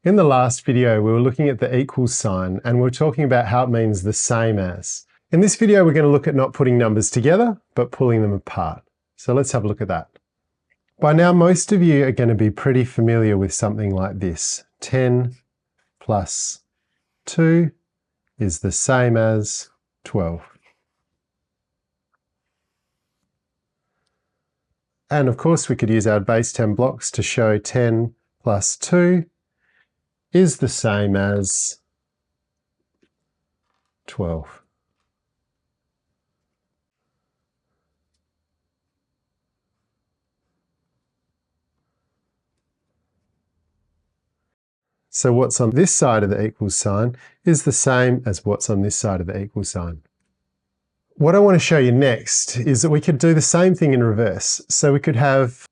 In the last video, we were looking at the equals sign and we were talking about how it means the same as. In this video, we're going to look at not putting numbers together, but pulling them apart. So let's have a look at that. By now, most of you are going to be pretty familiar with something like this. 10 plus 2 is the same as 12. And of course, we could use our base 10 blocks to show 10 plus 2 is the same as 12. So what's on this side of the equals sign is the same as what's on this side of the equals sign. What I want to show you next is that we could do the same thing in reverse. So we could have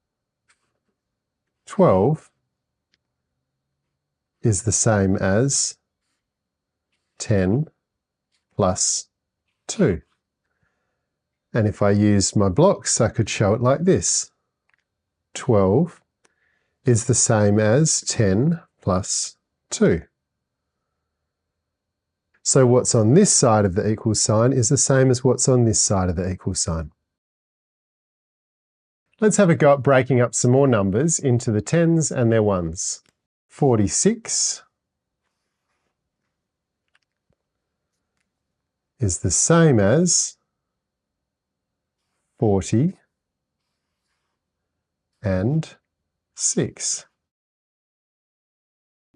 12 is the same as 10 plus 2. And if I use my blocks, I could show it like this. 12 is the same as 10 plus 2. So what's on this side of the equals sign is the same as what's on this side of the equals sign. Let's have a go at breaking up some more numbers into the tens and their ones. 46 is the same as 40 and 6.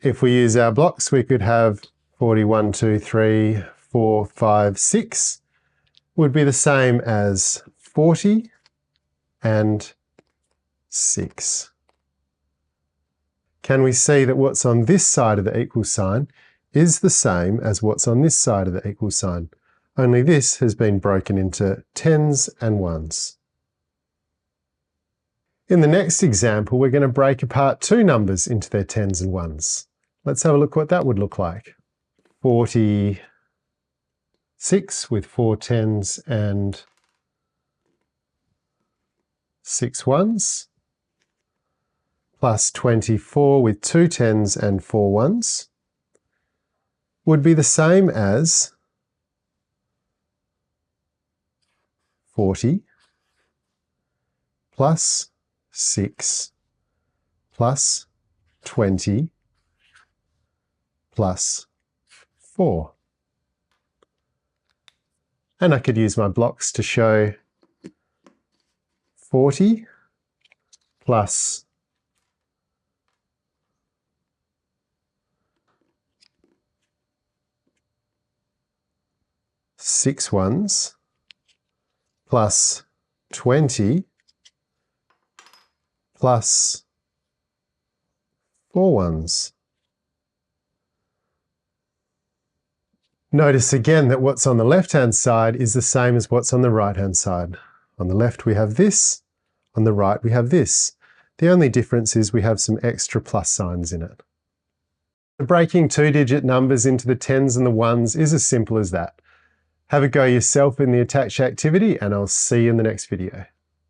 If we use our blocks, we could have 41, 2, 3, 4, 5, 6 would be the same as 40 and 6. Can we see that what's on this side of the equals sign is the same as what's on this side of the equals sign? Only this has been broken into tens and ones. In the next example, we're going to break apart two numbers into their tens and ones. Let's have a look what that would look like. 46 with 4 tens and 6 ones, plus 24 with 2 tens and 4 ones, would be the same as 40 plus 6 plus 20 plus 4. And I could use my blocks to show 40 plus 6 ones plus 20 plus 4 ones. Notice again that what's on the left-hand side is the same as what's on the right-hand side. On the left we have this, on the right we have this. The only difference is we have some extra plus signs in it. Breaking two-digit numbers into the tens and the ones is as simple as that. Have a go yourself in the attached activity, and I'll see you in the next video.